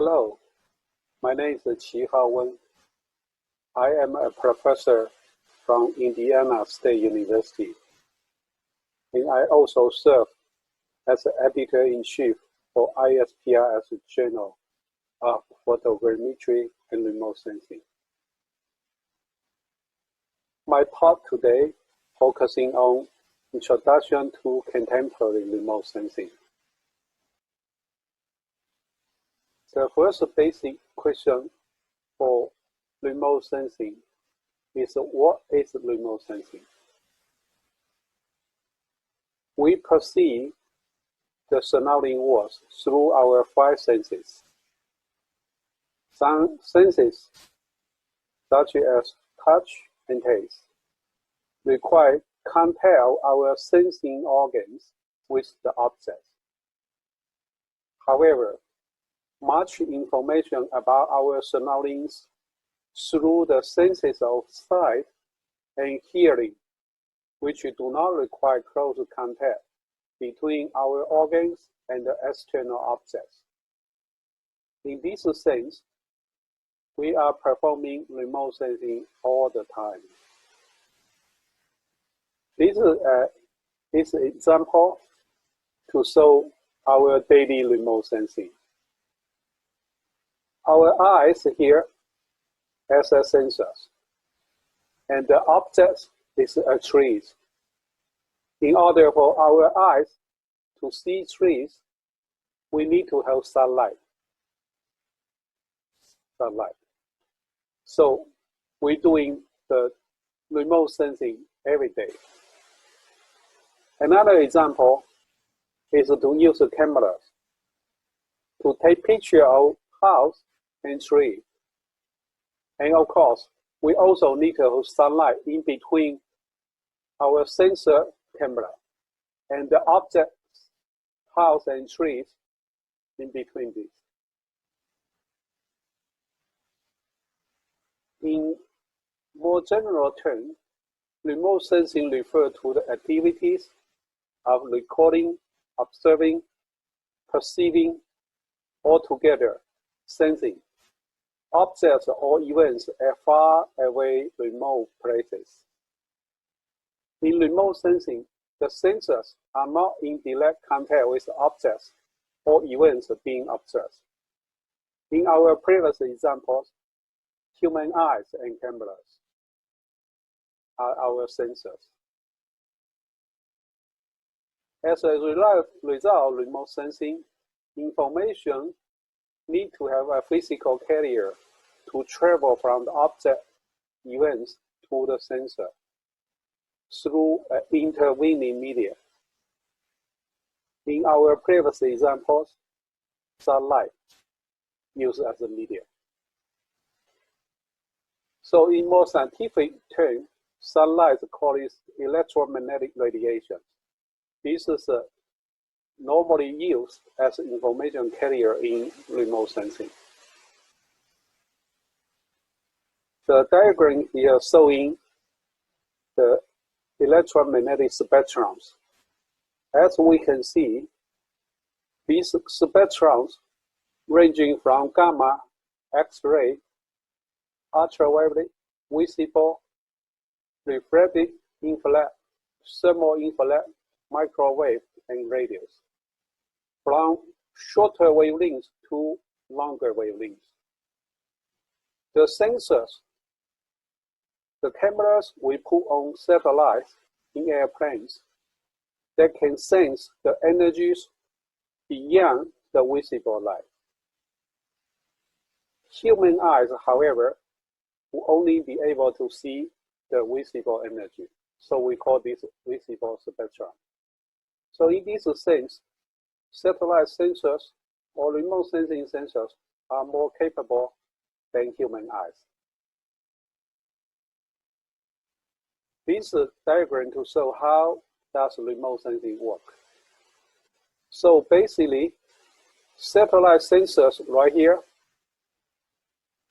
Hello, my name is Qihao Wen. I am a professor from Indiana State University, and I also serve as the editor-in-chief for ISPRS Journal of Photogrammetry and Remote Sensing. My talk today focusing on Introduction to Contemporary Remote Sensing. The first basic question for remote sensing is what is remote sensing? We perceive the surrounding world through our five senses. Some senses, such as touch and taste, require contact our sensing organs with the object. However, much information about our surroundings through the senses of sight and hearing, which do not require close contact between our organs and the external objects. In this sense, we are performing remote sensing all the time. This is an example to show our daily remote sensing. Our eyes here as a sensors, and the object is a tree. In order for our eyes to see trees, we need to have sunlight. So we're doing the remote sensing every day. Another example is to use cameras to take picture of house and tree. And of course, we also need to have sunlight in between our sensor camera and the objects, house and trees in between these. In more general terms, remote sensing refers to the activities of recording, observing, perceiving, altogether sensing objects or events at far away remote places. In remote sensing, the sensors are not in direct contact with objects or events being observed. In our previous examples, human eyes and cameras are our sensors. As a result of remote sensing, information need to have a physical carrier to travel from the object events to the sensor through an intervening media. In our previous examples, sunlight used as a media. So in more scientific terms, sunlight is called electromagnetic radiation. This is normally used as an information carrier in remote sensing. The diagram here showing the electromagnetic spectrums. As we can see, these spectrums ranging from gamma, X-ray, ultraviolet, visible, reflected, infrared, thermo-infrared, microwave, and radios, from shorter wavelengths to longer wavelengths. The sensors, the cameras we put on satellites in airplanes that can sense the energies beyond the visible light. Human eyes, however, will only be able to see the visible energy. So we call this visible spectrum. So in this sense, satellite sensors or remote sensing sensors are more capable than human eyes. This diagram to show how does remote sensing work. So basically, satellite sensors right here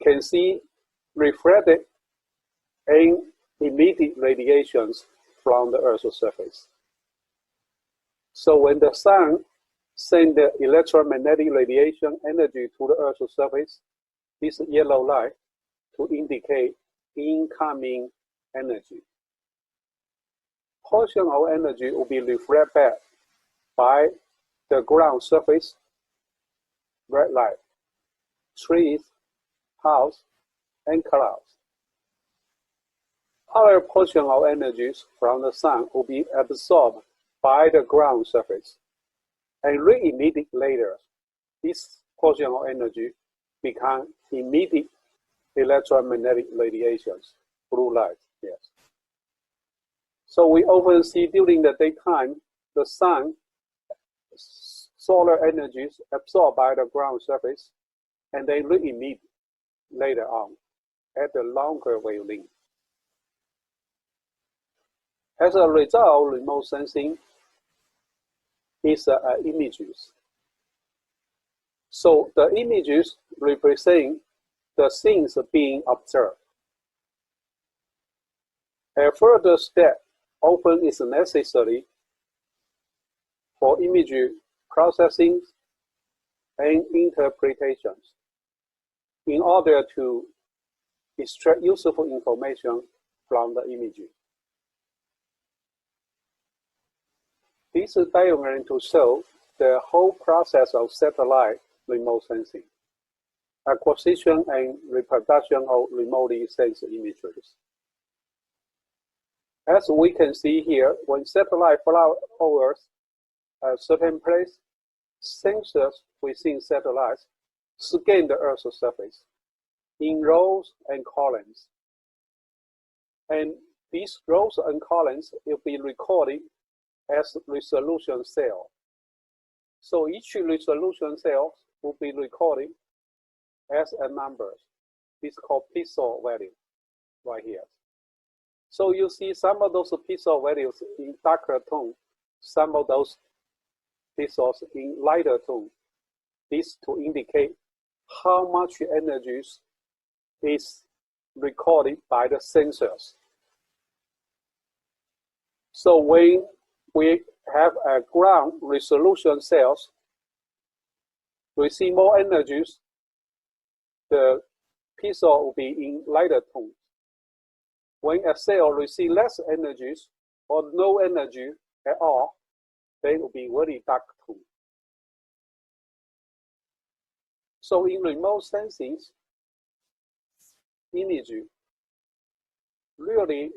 can see reflected and emitted radiations from the Earth's surface. So when the sun send the electromagnetic radiation energy to the Earth's surface, this yellow line, to indicate incoming energy. Portion of energy will be reflected back by the ground surface, red light, trees, house, and clouds. Other portion of energies from the sun will be absorbed by the ground surface and re-emitted later. This portion of energy become immediate electromagnetic radiations, blue light, yes. So we often see during the daytime, the sun, solar energies absorbed by the ground surface, and they re-emit later on at the longer wavelength. As a result, remote sensing is images. So the images represent the things being observed. A further step often is necessary for image processing and interpretations in order to extract useful information from the image. This is diagram to show the whole process of satellite remote sensing, acquisition and reproduction of remotely sensed images. As we can see here, when satellite fly over a certain place, sensors within satellites scan the Earth's surface in rows and columns. And these rows and columns will be recorded as resolution cell. So each resolution cell will be recorded as a number. This is called pixel value right here. So you see some of those pixel values in darker tone, some of those pixels in lighter tone. This to indicate how much energy is recorded by the sensors. So when we have a ground resolution cells, we see more energies, the pixel will be in lighter tone. When a cell receives less energies or no energy at all, they will be very dark tone. So in remote sensing, image really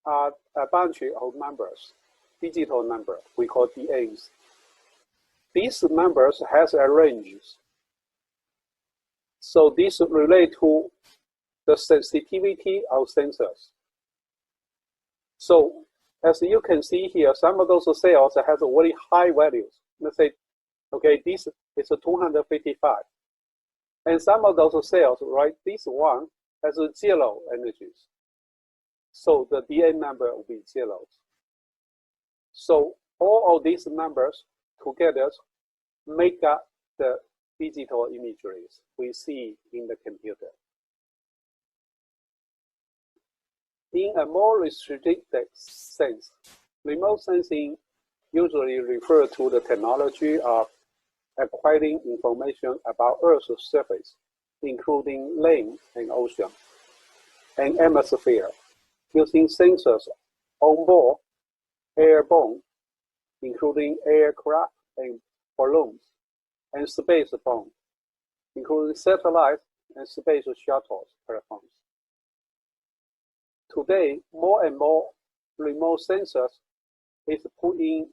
are a bunch of numbers, digital numbers, we call DAs. These numbers has a range. So this relate to the sensitivity of sensors. So as you can see here, some of those cells has very high values. Let's say, okay, this is 255. And some of those cells, right, this one has 0 energies. So the DA number will be 0. So all of these numbers together make up the digital imageries we see in the computer. In a more restricted sense, remote sensing usually refers to the technology of acquiring information about Earth's surface, including land and ocean, and atmosphere, using sensors on board, airborne, including aircraft and balloons, and spaceborne, including satellites and space shuttles platforms. Today, more and more remote sensors is put in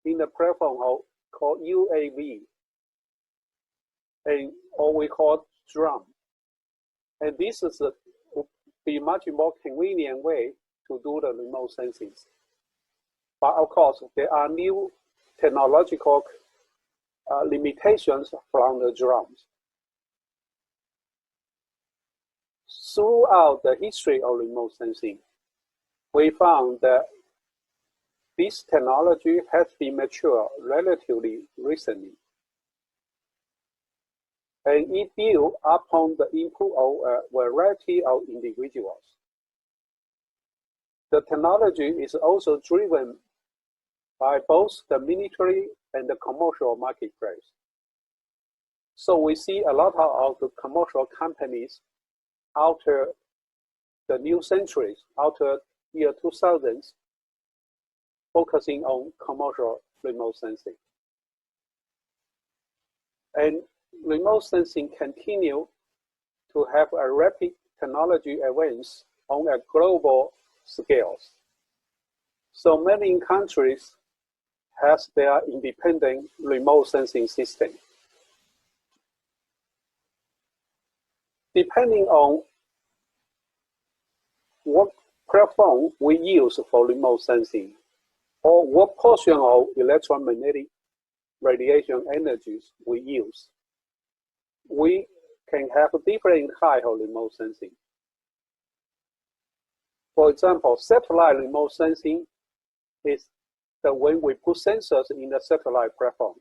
the platform called UAV, and or we call drone. And this is would be much more convenient way to do the remote sensing. But of course, there are new technological limitations from the drones. Throughout the history of remote sensing, we found that this technology has been matured relatively recently. And it built upon the input of a variety of individuals. The technology is also driven by both the military and the commercial marketplace. So we see a lot of the commercial companies after the new centuries, after year 2000s, focusing on commercial remote sensing. And remote sensing continue to have a rapid technology advance on a global scale. So many countries has their independent remote sensing system. Depending on what platform we use for remote sensing, or what portion of electromagnetic radiation energies we use, we can have different types of remote sensing. For example, satellite remote sensing is when we put sensors in the satellite platforms.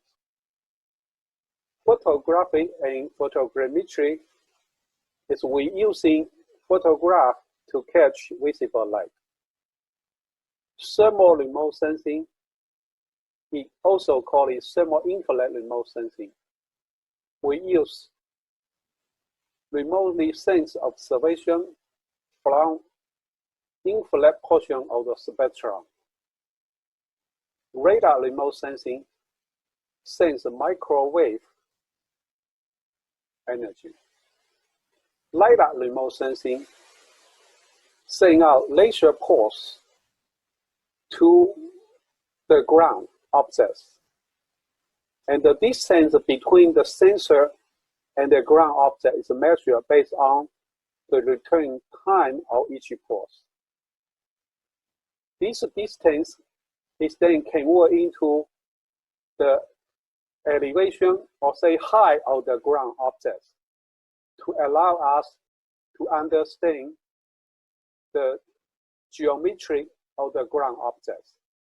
Photographic and photogrammetry is we using photograph to catch visible light. Thermal remote sensing, we also call it thermal-infrared remote sensing. We use remotely sense observation from infrared portion of the spectrum. Radar remote sensing sends microwave energy. LiDAR remote sensing sends out laser pulse to the ground objects. And the distance between the sensor and the ground object is measured based on the return time of each pulse. This distance is then converted into the elevation or say height of the ground objects to allow us to understand the geometry of the ground objects.